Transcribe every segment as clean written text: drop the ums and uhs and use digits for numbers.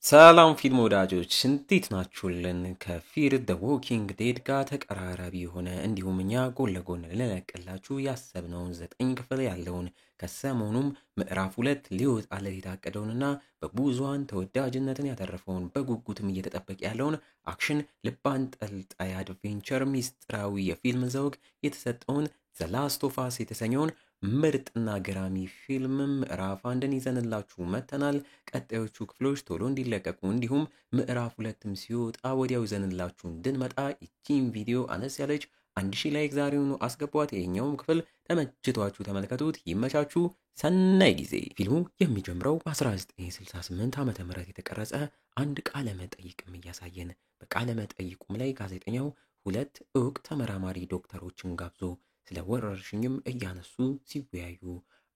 ሰላም ፊልም ወዳጆች እንዴት ናችሁልን? ከፊር ዘ ዎኪንግ ዴድ ጋር ተቀራራቢ የሆነ እንዲሁም እኛ ጎን ለጎን ልንለቅላችሁ ያሰብነውን 9 ክፍል ያለውን ከሰሞኑም ምዕራፍ 2 ሊወጣለት የታቀደውንና በብዙሃን ተወዳጅነትን ያተረፈውን በጉጉትም እየተጠበቀ ያለውን አክሽን ልብ አንጠልጣይ አድቬንቸር ሚስጥራዊ የፊልም ዘውግ የተሰጠውን ዘ ላስት ኦፍ አስ የተሰኘውን ምርጥና ገራሚ ፊልም ምዕራፍ 1ን ይዘንላችሁ መጥተናል። ቀጣዮቹ ክፍሎች ቶሎ እንዲለቀቁ እንዲሁም ምዕራፍ 2ም ሲወጣ ወዲያው ይዘንላችሁ እንድንመጣ ይቺን ቪዲዮ አነስ ያለች 1000 ላይክ ዛሬውኑ አስገቧት። የኛውም ክፍል ተመችቷችሁ ተመልከቱት። ይመቻችሁ። ሰናይ ጊዜ። ፊልሙ የሚጀምረው በ1968 ዓመተ ምህረት የተቀረጸ አንድ ቃለ መጠይቅም እያሳየን በቃለ መጠይቁም ላይ ጋዜጠኛው ሁለት ዕውቅ ተመራማሪ ዶክተሮችን ጋብዞ ስለ ወረርሽኝም እያነሱ ሲወያዩ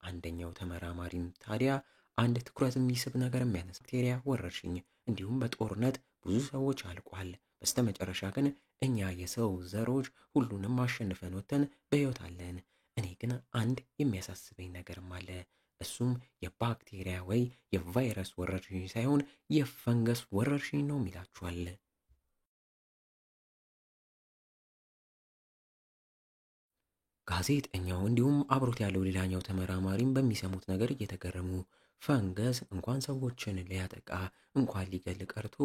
አንደኛው ተመራማሪም ታዲያ አንድ ትኩረት የሚስብ ነገር የሚያነሳ ባክቴሪያ ወረርሽኝ እንዲሁም በጦርነት ብዙ ሰዎች አልቋል። በስተመጨረሻ ግን እኛ የሰው ዘሮች ሁሉንም አሸንፈን ወጥተን በሕይወት አለን። እኔ ግን አንድ የሚያሳስበኝ ነገርም አለ። እሱም የባክቴሪያ ወይ የቫይረስ ወረርሽኝ ሳይሆን የፈንገስ ወረርሽኝ ነው ይላችኋል። ጋዜጠኛው እንዲሁም አብሮት ያለው ሌላኛው ተመራማሪም በሚሰሙት ነገር እየተገረሙ ፈንገስ እንኳን ሰዎችን ሊያጠቃ እንኳን ሊገል ቀርቶ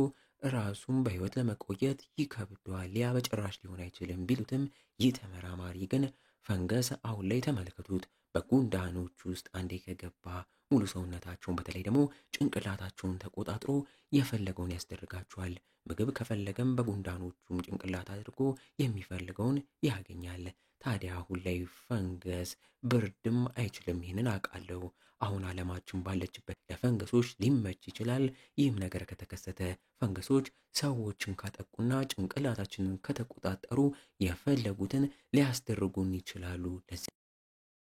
ራሱን በሕይወት ለመቆየት ይከብደዋል፣ ያ በጭራሽ ሊሆን አይችልም ቢሉትም ይህ ተመራማሪ ግን ፈንገስ አሁን ላይ ተመልከቱት፣ በጉንዳኖች ውስጥ አንዴ ከገባ ሙሉ ሰውነታቸውን በተለይ ደግሞ ጭንቅላታቸውን ተቆጣጥሮ የፈለገውን ያስደርጋቸዋል። ምግብ ከፈለገም በጉንዳኖቹም ጭንቅላት አድርጎ የሚፈልገውን ያገኛል። ታዲያ አሁን ላይ ፈንገስ ብርድም አይችልም። ይህንን አውቃለሁ። አሁን ዓለማችን ባለችበት ለፈንገሶች ሊመች ይችላል። ይህም ነገር ከተከሰተ ፈንገሶች ሰዎችን ካጠቁና ጭንቅላታችንን ከተቆጣጠሩ የፈለጉትን ሊያስደርጉን ይችላሉ። ለዚህ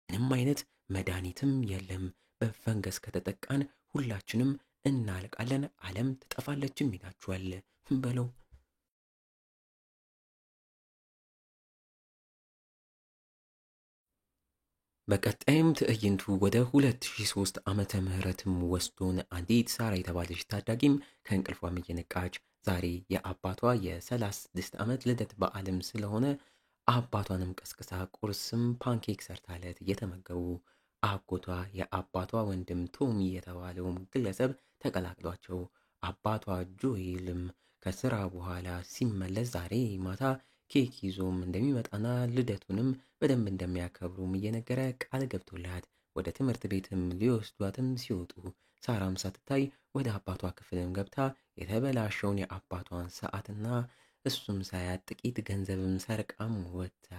ምንም አይነት መድኃኒትም የለም። በፈንገስ ከተጠቃን ሁላችንም እናልቃለን፣ ዓለም ትጠፋለችም ይላችኋል በለው። በቀጣይም ትዕይንቱ ወደ 2003 ዓመተ ምህረትም ወስዶን አንዲት ሳራ የተባለች ታዳጊም ከእንቅልፏም እየነቃች ዛሬ የአባቷ የ36 ዓመት ልደት በዓልም ስለሆነ አባቷንም ቀስቅሳ ቁርስም ፓንኬክ ሰርታለት እየተመገቡ አጎቷ የአባቷ ወንድም ቶሚ የተባለውም ግለሰብ ተቀላቅሏቸው አባቷ ጆኤልም ከስራ በኋላ ሲመለስ ዛሬ ማታ ኬክ ይዞም እንደሚመጣና ልደቱንም በደንብ እንደሚያከብሩም እየነገረ ቃል ገብቶላት ወደ ትምህርት ቤትም ሊወስዷትም ሲወጡ ሳራም ሳትታይ ወደ አባቷ ክፍልም ገብታ የተበላሸውን የአባቷን ሰዓትና እሱም ሳያት ጥቂት ገንዘብም ሰርቃም ወጥታ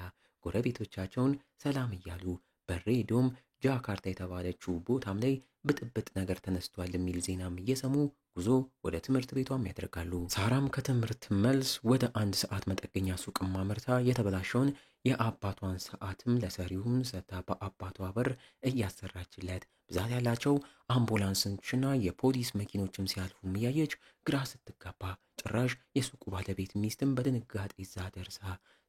ጎረቤቶቻቸውን ሰላም እያሉ በሬዲዮም ጃካርታ የተባለችው ቦታም ላይ ብጥብጥ ነገር ተነስቷል የሚል ዜናም እየሰሙ ጉዞ ወደ ትምህርት ቤቷም ያደርጋሉ። ሳራም ከትምህርት መልስ ወደ 1 ሰዓት መጠገኛ ሱቅም አምርታ የተበላሸውን የአባቷን ሰዓትም ለሰሪውም ሰታ በአባቷ በር እያሰራችለት ብዛት ያላቸው አምቡላንሶችና የፖሊስ መኪኖችም ሲያልፉም እያየች ግራ ስትጋባ ጭራሽ የሱቁ ባለቤት ሚስትም በድንጋጤ ይዛ ደርሳ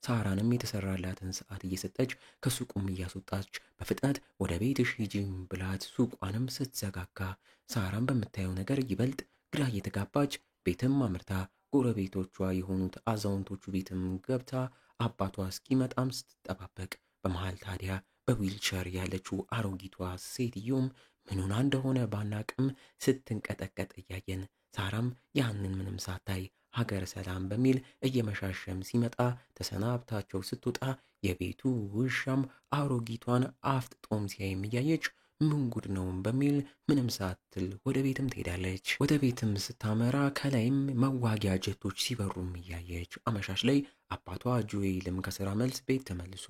ሳራንም የተሰራላትን ሰዓት እየሰጠች ከሱቁም እያስወጣች በፍጥነት ወደ ቤትሽ ሂጂም ብላት ሱቋንም ስትዘጋጋ ሳራም በምታየው ነገር ይበልጥ ግራ እየተጋባች ቤትም አምርታ ጎረቤቶቿ የሆኑት አዛውንቶቹ ቤትም ገብታ አባቷ እስኪመጣም ስትጠባበቅ በመሃል ታዲያ በዊልቸር ያለችው አሮጊቷ ሴትዮም ምኑና እንደሆነ ባናቅም ስትንቀጠቀጥ እያየን ሳራም ያንን ምንም ሳታይ ሀገር ሰላም በሚል እየመሻሸም ሲመጣ ተሰናብታቸው ስትወጣ የቤቱ ውሻም አሮጊቷን አፍጥጦም ሲያይም እያየች ምን ጉድ ነው በሚል ምንም ሳትል ወደ ቤትም ትሄዳለች። ወደ ቤትም ስታመራ ከላይም መዋጊያ ጀቶች ሲበሩም እያየች አመሻሽ ላይ አባቷ ጆኤልም ከስራ መልስ ቤት ተመልሶ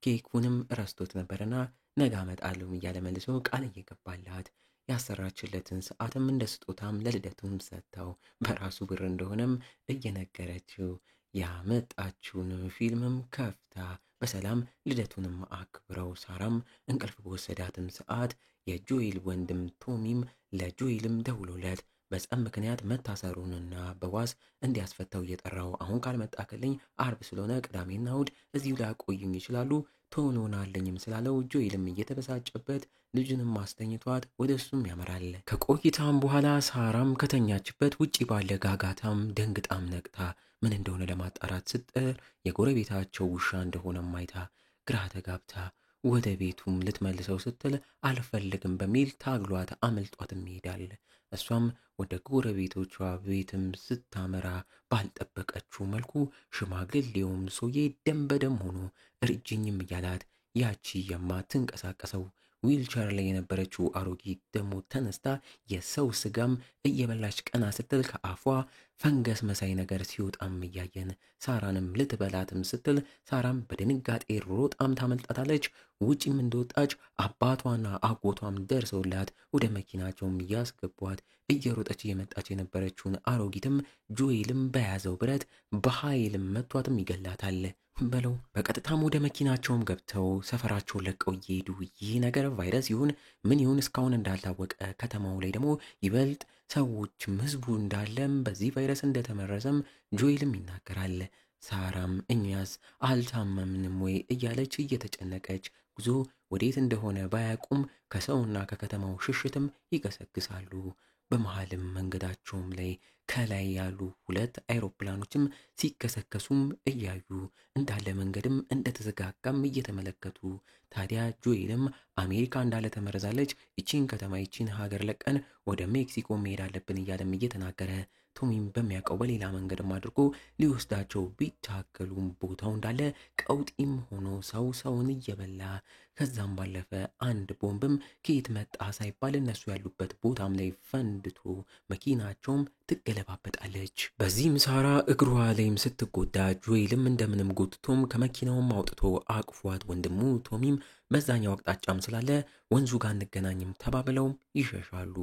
ኬኩንም ረስቶት ነበርና ነገ አመጣለሁ እያለ መልሶ ቃል እየገባላት ያሰራችለትን ሰዓትም እንደ ስጦታም ለልደቱም ሰጥተው በራሱ ብር እንደሆነም እየነገረችው ያመጣችውን ፊልምም ከፍታ በሰላም ልደቱንም አክብረው ሳራም እንቅልፍ በወሰዳትም ሰዓት የጆኤል ወንድም ቶሚም ለጆኤልም ደውሎለት በጸም ምክንያት መታሰሩንና በዋስ እንዲያስፈታው እየጠራው አሁን ካልመጣክልኝ አርብ ስለሆነ ቅዳሜና እሁድ እዚሁ ሊያቆዩኝ ይችላሉ፣ ቶሎ ናለኝም ስላለው ጆኤልም እየተበሳጨበት ልጁንም ማስተኝቷት ወደ እሱም ያመራል። ከቆይታም በኋላ ሳራም ከተኛችበት ውጪ ባለ ጋጋታም ደንግጣም ነቅታ ምን እንደሆነ ለማጣራት ስትጥር የጎረቤታቸው ውሻ እንደሆነም አይታ ግራ ተጋብታ ወደ ቤቱም ልትመልሰው ስትል አልፈልግም በሚል ታግሏት አመልጧትም ይሄዳል። እሷም ወደ ጎረቤቶቿ ቤትም ስታመራ ባልጠበቀችው መልኩ ሽማግሌውም ሰውዬ ደም በደም ሆኖ እርጅኝም እያላት ያቺ የማትንቀሳቀሰው ዊልቸር ላይ የነበረችው አሮጊት ደግሞ ተነስታ የሰው ስጋም እየበላች ቀና ስትል ከአፏ ፈንገስ መሳይ ነገር ሲወጣም እያየን ሳራንም ልትበላትም ስትል ሳራም በድንጋጤ ሮጣም ታመልጣታለች። ውጪም እንደወጣች አባቷና አጎቷም ደርሰውላት ወደ መኪናቸውም እያስገቧት እየሮጠች እየመጣች የነበረችውን አሮጊትም ጆኤልም በያዘው ብረት በኃይልም መቷትም ይገላታል። በለው በቀጥታም ወደ መኪናቸውም ገብተው ሰፈራቸውን ለቀው እየሄዱ ይህ ነገር ቫይረስ ይሁን ምን ይሁን እስካሁን እንዳልታወቀ ከተማው ላይ ደግሞ ይበልጥ ሰዎችም ህዝቡ እንዳለም በዚህ ቫይረስ እንደተመረዘም ጆኤልም ይናገራል። ሳራም እኛስ አልታመምንም ወይ እያለች እየተጨነቀች ጉዞ ወዴት እንደሆነ ባያቁም ከሰውና ከከተማው ሽሽትም ይገሰግሳሉ። በመሃልም መንገዳቸውም ላይ ከላይ ያሉ ሁለት አይሮፕላኖችም ሲከሰከሱም እያዩ እንዳለ መንገድም እንደተዘጋጋም እየተመለከቱ ታዲያ ጆኤልም አሜሪካ እንዳለ ተመረዛለች፣ ይቺን ከተማ ይቺን ሀገር ለቀን ወደ ሜክሲኮ መሄድ አለብን እያለም እየተናገረ ቶሚም በሚያውቀው በሌላ መንገድም አድርጎ ሊወስዳቸው ቢታገሉም ቦታው እንዳለ ቀውጢም ሆኖ ሰውን እየበላ ከዛም ባለፈ አንድ ቦምብም ከየት መጣ ሳይባል እነሱ ያሉበት ቦታም ላይ ፈንድቶ መኪናቸውም ትገለባበጣለች። በዚህም ሳራ እግሯ ላይም ስትጎዳ ጆኤልም እንደምንም ጎትቶም ከመኪናውም አውጥቶ አቅፏት ወንድሙ ቶሚም በዛኛው አቅጣጫም ስላለ ወንዙ ጋር እንገናኝም ተባብለውም ይሸሻሉ።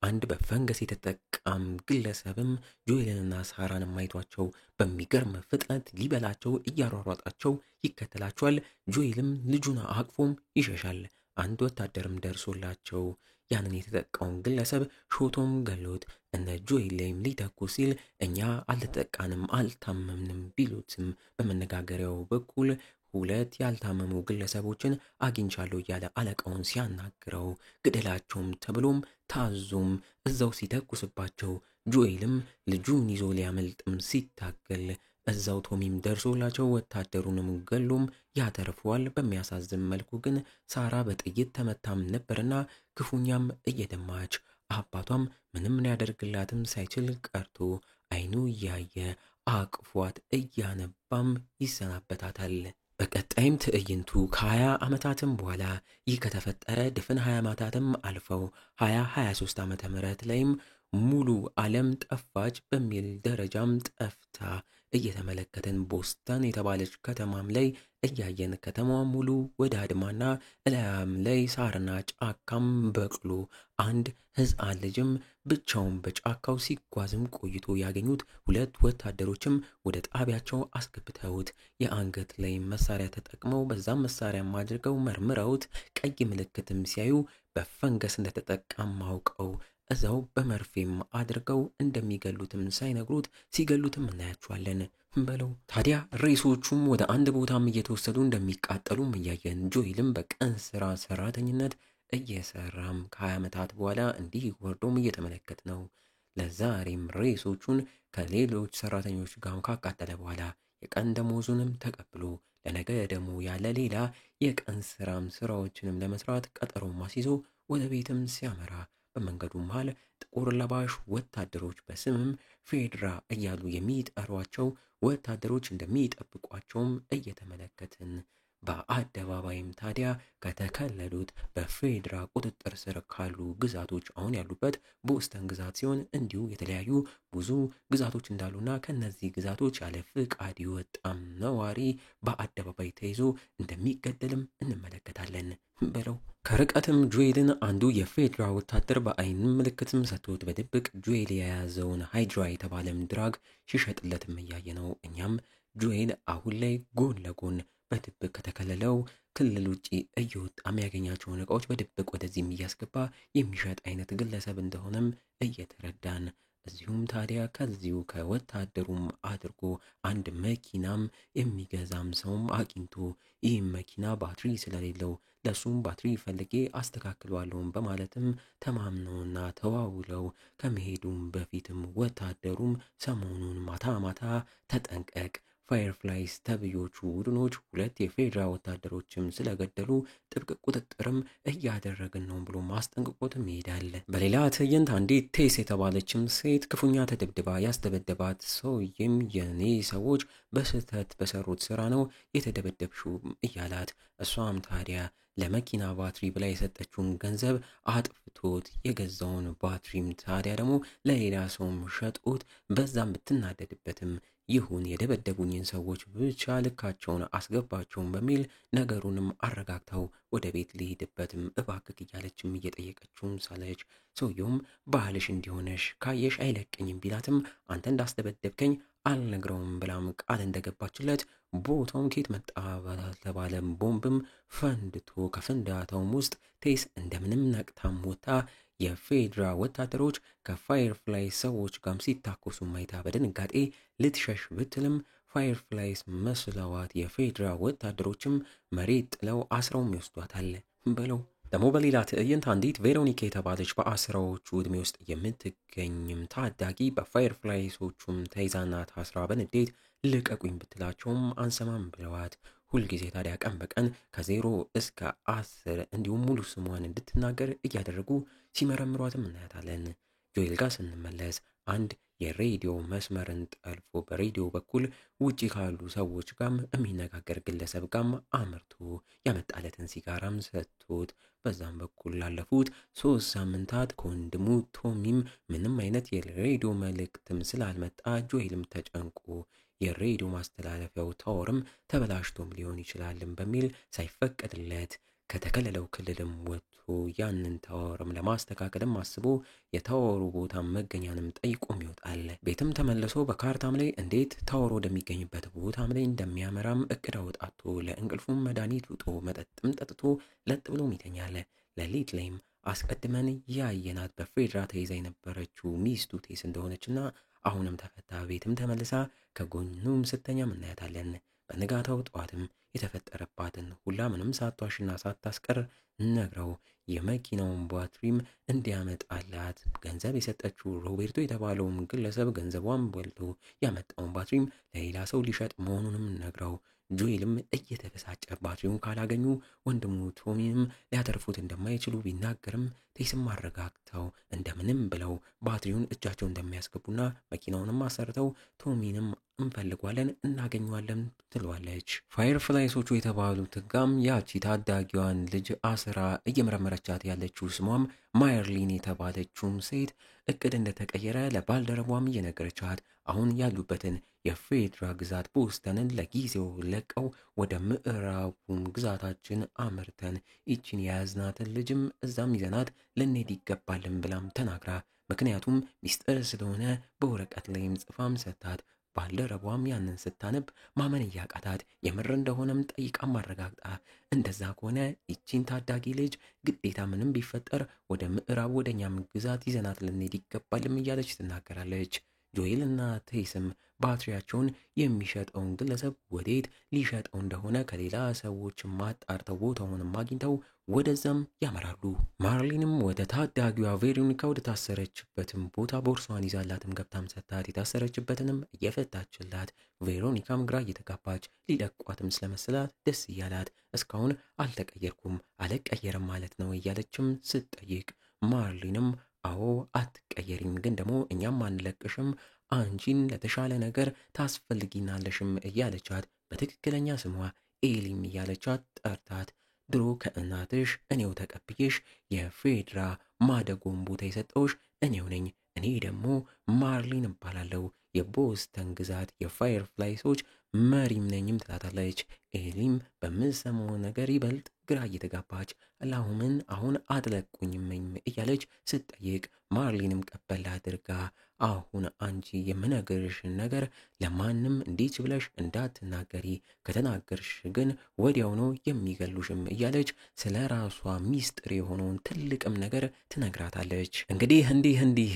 አንድ በፈንገስ የተጠቃም ግለሰብም ጆኤልንና ሳራን ማይቷቸው በሚገርም ፍጥነት ሊበላቸው እያሯሯጣቸው ይከተላቸዋል። ጆኤልም ልጁን አቅፎም ይሸሻል። አንድ ወታደርም ደርሶላቸው ያንን የተጠቃውን ግለሰብ ሾቶም ገሎት እነ ጆኤል ላይም ሊተኩስ ሲል እኛ አልተጠቃንም አልታመምንም ቢሉትም በመነጋገሪያው በኩል ሁለት ያልታመሙ ግለሰቦችን አግኝቻለሁ እያለ አለቃውን ሲያናግረው ግደላቸውም ተብሎም ታዞም እዛው ሲተኩስባቸው ጆኤልም ልጁን ይዞ ሊያመልጥም ሲታገል እዛው ቶሚም ደርሶላቸው ወታደሩንም ገሎም ያተርፈዋል። በሚያሳዝን መልኩ ግን ሳራ በጥይት ተመታም ነበርና ክፉኛም እየደማች አባቷም ምንም ሊያደርግላትም ሳይችል ቀርቶ አይኑ እያየ አቅፏት እያነባም ይሰናበታታል። በቀጣይም ትዕይንቱ ከ20 ዓመታትም በኋላ ይህ ከተፈጠረ ድፍን 20 ዓመታትም አልፈው 2023 ዓመተ ምህረት ላይም ሙሉ ዓለም ጠፋች በሚል ደረጃም ጠፍታ እየተመለከትን ቦስተን የተባለች ከተማም ላይ እያየን ከተማዋ ሙሉ ወደ አድማና እላያም ላይ ሳርና ጫካም በቅሎ አንድ ሕፃን ልጅም ብቻውን በጫካው ሲጓዝም ቆይቶ ያገኙት ሁለት ወታደሮችም ወደ ጣቢያቸው አስገብተውት የአንገት ላይ መሳሪያ ተጠቅመው በዛም መሳሪያም አድርገው መርምረውት ቀይ ምልክትም ሲያዩ በፈንገስ እንደተጠቃም አውቀው እዛው በመርፌም አድርገው እንደሚገሉትም ሳይነግሩት ሲገሉትም እናያቸዋለን። በለው ታዲያ ሬሶቹም ወደ አንድ ቦታም እየተወሰዱ እንደሚቃጠሉም እያየን ጆኤልም በቀን ስራ ሰራተኝነት እየሰራም ከ20 ዓመታት በኋላ እንዲህ ወርዶም እየተመለከት ነው። ለዛሬም ሬሶቹን ከሌሎች ሰራተኞች ጋር ካቃጠለ በኋላ የቀን ደሞዙንም ተቀብሎ ለነገ ደግሞ ያለ ሌላ የቀን ስራዎችንም ለመስራት ቀጠሮም አስይዞ ወደ ቤትም ሲያመራ በመንገዱ መሃል ጥቁር ለባሽ ወታደሮች በስምም ፌድራ እያሉ የሚጠሯቸው ወታደሮች እንደሚጠብቋቸውም እየተመለከትን በአደባባይም ታዲያ ከተከለሉት በፌድራ ቁጥጥር ስር ካሉ ግዛቶች አሁን ያሉበት ቦስተን ግዛት ሲሆን እንዲሁ የተለያዩ ብዙ ግዛቶች እንዳሉና ከነዚህ ግዛቶች ያለ ፍቃድ የወጣም ነዋሪ በአደባባይ ተይዞ እንደሚገደልም እንመለከታለን። በለው ከርቀትም ጆኤልን አንዱ የፌድራ ወታደር በአይን ምልክትም ሰጥቶት በድብቅ ጆኤል የያዘውን ሃይድራ የተባለም ድራግ ሲሸጥለትም እያየ ነው። እኛም ጆኤል አሁን ላይ ጎን ለጎን በድብቅ ከተከለለው ክልል ውጪ እየወጣ የሚያገኛቸውን እቃዎች በድብቅ ወደዚህም እያስገባ የሚሸጥ አይነት ግለሰብ እንደሆነም እየተረዳን እዚሁም ታዲያ ከዚሁ ከወታደሩም አድርጎ አንድ መኪናም የሚገዛም ሰውም አግኝቶ ይህም መኪና ባትሪ ስለሌለው ለሱም ባትሪ ፈልጌ አስተካክለዋለሁም በማለትም ተማምነውና ተዋውለው ከመሄዱም በፊትም ወታደሩም ሰሞኑን ማታ ማታ ተጠንቀቅ፣ ፋየርፍላይስ ተብዮቹ ቡድኖች 2 የፌዴራል ወታደሮችም ስለገደሉ ጥብቅ ቁጥጥርም እያደረግን ነው ብሎ ማስጠንቅቆትም ይሄዳል። በሌላ ትዕይንት አንዲት ቴስ የተባለችም ሴት ክፉኛ ተደብድባ ያስደበደባት ሰውዬም የኔ ሰዎች በስህተት በሰሩት ስራ ነው የተደበደብሽው እያላት፣ እሷም ታዲያ ለመኪና ባትሪ ብላ የሰጠችውን ገንዘብ አጥፍቶት የገዛውን ባትሪም ታዲያ ደግሞ ለሌላ ሰውም ሸጦት በዛም ብትናደድበትም ይሁን የደበደቡኝን ሰዎች ብቻ ልካቸውን አስገባቸውን በሚል ነገሩንም አረጋግተው ወደ ቤት ሊሄድበትም እባክክ እያለችም እየጠየቀችውም ሳለች ሰውየውም ባህልሽ እንዲሆነሽ ካየሽ አይለቀኝም ቢላትም አንተ እንዳስደበደብከኝ አልነግረውም ብላም ቃል እንደገባችለት ቦታውም ኬት መጣ ባልተባለ ቦምብም ፈንድቶ ከፍንዳታውም ውስጥ ቴስ እንደምንም ነቅታም ወጣ የፌዴራል ወታደሮች ከፋየርፍላይ ሰዎች ጋርም ሲታኮሱ ማይታ በድንጋጤ ልትሸሽ ብትልም ፋየርፍላይስ መስለዋት የፌዴራል ወታደሮችም መሬት ጥለው አስረውም ይወስዷታል ብለው ደግሞ በሌላ ትዕይንት አንዲት ቬሮኒካ የተባለች በ10ዎቹ ዕድሜ ውስጥ የምትገኝም ታዳጊ በፋየርፍላይሶቹም ተይዛና ታስራ በንዴት ልቀቁኝ ብትላቸውም አንሰማም ብለዋት ሁልጊዜ ታዲያ ቀን በቀን ከ0 እስከ 10 እንዲሁም ሙሉ ስሟን እንድትናገር እያደረጉ ሲመረምሯትም እናያታለን። ጆኤል ጋር ስንመለስ አንድ የሬዲዮ መስመርን ጠልፎ በሬዲዮ በኩል ውጪ ካሉ ሰዎች ጋም የሚነጋገር ግለሰብ ጋም አምርቶ ያመጣለትን ሲጋራም ሰጥቶት በዛም በኩል ላለፉት 3 ሳምንታት ከወንድሙ ቶሚም ምንም አይነት የሬዲዮ መልእክትም ስላልመጣ ጆኤልም ተጨንቆ የሬዲዮ ማስተላለፊያው ታወርም ተበላሽቶም ሊሆን ይችላልም በሚል ሳይፈቀድለት ከተከለለው ክልልም ወጥቶ ያንን ታወርም ለማስተካከልም አስቦ የታወሩ ቦታ መገኛንም ጠይቆም ይወጣል። ቤትም ተመልሶ በካርታም ላይ እንዴት ታወሩ ወደሚገኝበት ቦታም ላይ እንደሚያመራም እቅድ አውጣቶ ለእንቅልፉም መድኃኒት ውጦ መጠጥም ጠጥቶ ለጥ ብሎም ይተኛል። ሌሊት ላይም አስቀድመን ያየናት በፌዴራል ተይዛ የነበረችው ሚስቱ ቴስ እንደሆነችና አሁንም ተፈታ ቤትም ተመልሳ ከጎኑም ስተኛም እናያታለን። በንጋታው ጠዋትም የተፈጠረባትን ሁላ ምንም ሳትዋሽና ሳታስቀር ነግረው የመኪናውን ባትሪም እንዲያመጣላት ገንዘብ የሰጠችው ሮቤርቶ የተባለውም ግለሰብ ገንዘቧን በልቶ ያመጣውን ባትሪም ለሌላ ሰው ሊሸጥ መሆኑንም ነግረው ጆኤልም እየተበሳጨ ባትሪውን ካላገኙ ወንድሙ ቶሚንም ሊያተርፉት እንደማይችሉ ቢናገርም ቴስም አረጋግተው እንደምንም ብለው ባትሪውን እጃቸው እንደሚያስገቡና መኪናውንም አሰርተው ቶሚንም እንፈልጓለን እናገኘዋለን ትሏለች። ፋየርፍላይሶቹ የተባሉት ጋም ያቺ ታዳጊዋን ልጅ አስራ እየመረመረቻት ያለችው ስሟም ማየርሊን የተባለችውም ሴት እቅድ እንደተቀየረ ለባልደረቧም እየነገረቻት አሁን ያሉበትን የፌዴራል ግዛት ቦስተንን ለጊዜው ለቀው ወደ ምዕራቡም ግዛታችን አምርተን ይችን የያዝናትን ልጅም እዛም ይዘናት ልንሄድ ይገባልን ብላም ተናግራ ምክንያቱም ሚስጥር ስለሆነ በወረቀት ላይም ጽፋም ሰታት ባልደረቧም ያንን ስታነብ ማመን እያቃታት የምር እንደሆነም ጠይቃም አረጋግጣ እንደዛ ከሆነ ይቺን ታዳጊ ልጅ ግዴታ ምንም ቢፈጠር ወደ ምዕራብ ወደኛም ግዛት ይዘናት ልንሄድ ይገባልም እያለች ትናገራለች። ጆኤልና ቴስም ባትሪያቸውን የሚሸጠውን ግለሰብ ወዴት ሊሸጠው እንደሆነ ከሌላ ሰዎች ማጣርተው ቦታውንም አግኝተው ወደዛም ያመራሉ። ማርሊንም ወደ ታዳጊዋ ቬሮኒካ ወደ ታሰረችበትም ቦታ ቦርሷን ይዛላትም ገብታም ሰታት የታሰረችበትንም እየፈታችላት ቬሮኒካም ግራ እየተጋባች ሊለቋትም ስለመሰላት ደስ እያላት እስካሁን አልተቀየርኩም አልቀየርም ማለት ነው እያለችም ስትጠይቅ ማርሊንም አዎ አትቀየሪም፣ ግን ደግሞ እኛም አንለቅሽም፣ አንቺን ለተሻለ ነገር ታስፈልጊናለሽም እያለቻት በትክክለኛ ስሟ ኤሊም እያለቻት ጠርታት ድሮ ከእናትሽ እኔው ተቀብዬሽ የፌድራ ማደጎን ቦታ የሰጠውሽ እኔው ነኝ፣ እኔ ደግሞ ማርሊን እባላለሁ፣ የቦስተን ግዛት የፋየርፍላይሶች መሪም ነኝም ትላታለች። ኤሊም በምሰማው ነገር ይበልጥ ግራ እየተጋባች አላሁምን አሁን አትለቁኝም እያለች ስትጠይቅ ማርሊንም ቀበል አድርጋ አሁን አንቺ የምነግርሽን ነገር ለማንም እንዲች ብለሽ እንዳትናገሪ፣ ከተናገርሽ ግን ወዲያው ነው የሚገሉሽም እያለች ስለ ራሷ ሚስጥር የሆነውን ትልቅም ነገር ትነግራታለች። እንዲህ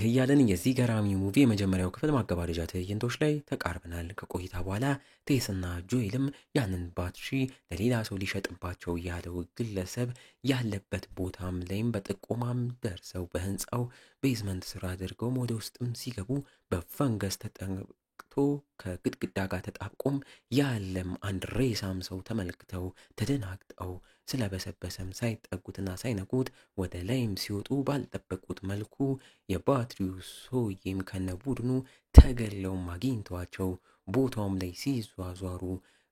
እያለን የዚህ ገራሚ ሙቪ የመጀመሪያው ክፍል ማገባደጃ ትዕይንቶች ላይ ተቃርበናል። ከቆይታ በኋላ ቴስና ጆኤልም ያንን ባትሪ ለሌላ ሰው ሊሸጥባቸው ያለው ግለሰብ ያለበት ቦታም ላይም በጥቆማም ደርሰው በህንፃው ቤዝመንት ስራ አድርገው ወደ ውስጥም ሲገቡ በፈንገስ ተጠቅቶ ከግድግዳ ጋር ተጣብቆም ያለም አንድ ሬሳም ሰው ተመልክተው ተደናግጠው ስለበሰበሰም ሳይጠጉትና ሳይነቁት ወደ ላይም ሲወጡ ባልጠበቁት መልኩ የባትሪው ሰውዬም ከነ ቡድኑ ተገለውም አግኝተዋቸው ቦታውም ላይ ሲዟዟሩ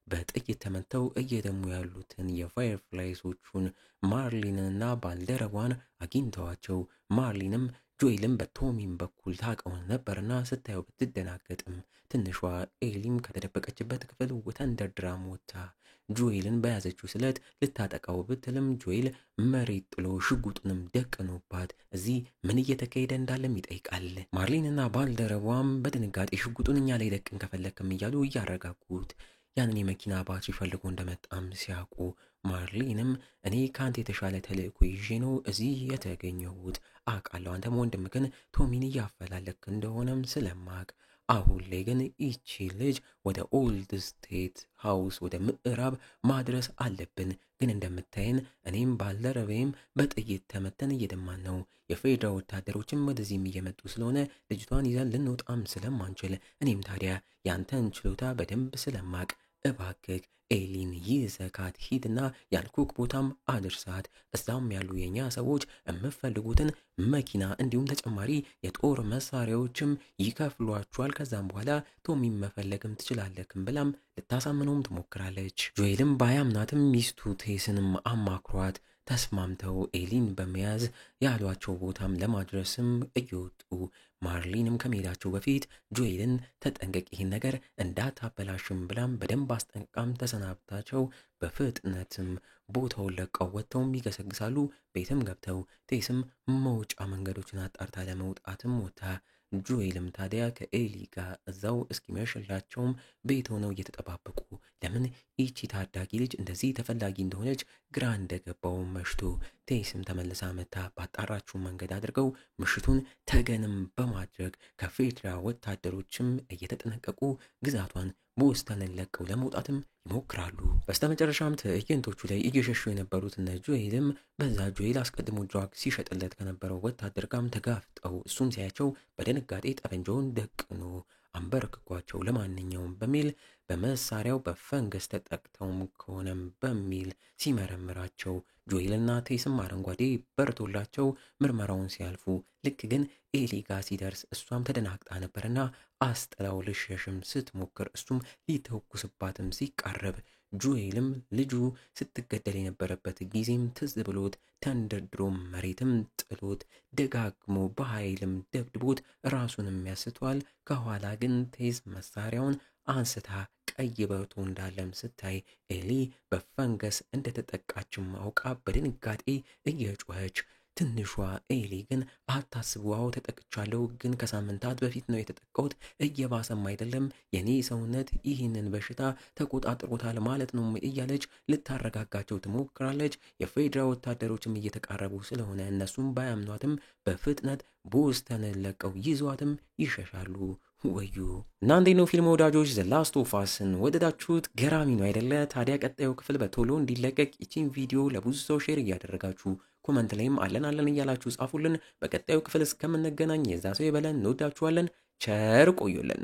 በጥይት ተመተው እየደሙ ያሉትን የፋየርፍላይሶቹን ማርሊንና ባልደረቧን አግኝተዋቸው ማርሊንም ጆኤልም በቶሚም በኩል ታውቀው ነበርና ስታየው ብትደናገጥም ትንሿ ኤሊም ከተደበቀችበት ክፍል ተንደርድራም ወጥታ ጆኤልን በያዘችው ስለት ልታጠቃው ብትልም ጆኤል መሬት ጥሎ ሽጉጡንም ደቅኖባት እዚህ ምን እየተካሄደ እንዳለም ይጠይቃል። ማርሊንና ባልደረቧም በድንጋጤ ሽጉጡን እኛ ላይ ደቅን ከፈለክም እያሉ እያረጋጉት ያንን የመኪና ባትሪ ፈልጎ እንደመጣም ሲያውቁ ማርሊንም እኔ ከአንተ የተሻለ ተልእኮ ይዤ ነው እዚህ የተገኘሁት አውቃለሁ፣ አንተም ወንድምክን ቶሚን እያፈላለክ እንደሆነም ስለማቅ አሁን ላይ ግን ይቺ ልጅ ወደ ኦልድ ስቴት ሃውስ ወደ ምዕራብ ማድረስ አለብን። ግን እንደምታየን እኔም ባልደረቤም በጥይት ተመተን እየደማን ነው። የፌዴራል ወታደሮችም ወደዚህም እየመጡ ስለሆነ ልጅቷን ይዘን ልንወጣም ስለማንችል እኔም ታዲያ ያንተን ችሎታ በደንብ ስለማቅ እባክህ ኤሊን ይዘካት ሂድና ያልኩክ ቦታም አድርሳት። እዛም ያሉ የኛ ሰዎች የምፈልጉትን መኪና እንዲሁም ተጨማሪ የጦር መሳሪያዎችም ይከፍሏቸዋል። ከዛም በኋላ ቶሚን መፈለግም ትችላለክም ብላም ልታሳምነውም ትሞክራለች። ጆኤልም ባያምናትም ሚስቱ ቴስንም አማክሯት ተስማምተው ኤሊን በመያዝ ያሏቸው ቦታም ለማድረስም እየወጡ ማርሊንም ከመሄዳቸው በፊት ጆኤልን ተጠንቀቅ፣ ይህን ነገር እንዳታበላሽም ብላም በደንብ አስጠንቃም ተሰናብታቸው በፍጥነትም ቦታውን ለቀው ወጥተውም ይገሰግሳሉ። ቤትም ገብተው ቴስም መውጫ መንገዶችን አጣርታ ለመውጣትም ወጣ። ጆኤልም ታዲያ ከኤሊ ጋር እዛው እስኪመሽላቸውም ቤት ሆነው እየተጠባበቁ ለምን ይቺ ታዳጊ ልጅ እንደዚህ ተፈላጊ እንደሆነች ግራ እንደገባው መሽቶ ቴስም ተመልሳ መታ ባጣራችው መንገድ አድርገው ምሽቱን ተገንም በማድረግ ከፌዴራል ወታደሮችም እየተጠነቀቁ ግዛቷን ቦስተንን ለቀው ለመውጣትም ይሞክራሉ። በስተመጨረሻም ትዕይንቶቹ ላይ እየሸሹ የነበሩት እነ ጆኤልም በዛ ጆኤል አስቀድሞ ድራግ ሲሸጥለት ከነበረው ወታደር ጋርም ተጋፍጠው እሱም ሲያያቸው በድንጋጤ ጠመንጃውን ደቅኖ አንበርክኳቸው ለማንኛውም በሚል በመሳሪያው በፈንገስ ተጠቅተውም ከሆነም በሚል ሲመረምራቸው ጆኤልና ቴስም አረንጓዴ በርቶላቸው ምርመራውን ሲያልፉ ልክ ግን ኤሊ ጋር ሲደርስ እሷም ተደናግጣ ነበርና አስጥላው ልሸሽም ስትሞክር እሱም ሊተኩስባትም ሲቃረብ ጆኤልም ልጁ ስትገደል የነበረበት ጊዜም ትዝ ብሎት ተንደርድሮ መሬትም ጥሎት ደጋግሞ በኃይልም ደብድቦት ራሱንም ያስተዋል። ከኋላ ግን ቴስ መሳሪያውን አንስታ ቀይ በርቶ እንዳለም ስታይ ኤሊ በፈንገስ እንደተጠቃችም አውቃ በድንጋጤ እየጮኸች ትንሿ ኤሊ ግን አታስቡው ተጠቅቻለሁ፣ ግን ከሳምንታት በፊት ነው የተጠቃሁት፣ እየባሰም አይደለም፣ የኔ ሰውነት ይህንን በሽታ ተቆጣጥሮታል ማለት ነው እያለች ልታረጋጋቸው ትሞክራለች። የፌዴራል ወታደሮችም እየተቃረቡ ስለሆነ እነሱም ባያምኗትም በፍጥነት ቦስተንን ለቀው ይዟትም ይሸሻሉ። ወዩ እና እንዴት ነው ፊልም ወዳጆች ዘ ላስት ኦፍ አስን ወደዳችሁት? ገራሚ ነው አይደለ? ታዲያ ቀጣዩ ክፍል በቶሎ እንዲለቀቅ ይቺን ቪዲዮ ለብዙ ሰው ሼር እያደረጋችሁ ኮመንት ላይም አለን እያላችሁ ጻፉልን። በቀጣዩ ክፍል እስከምንገናኝ የዛ ሰው ይበለን። እንወዳችኋለን። ቸር ቆዩልን።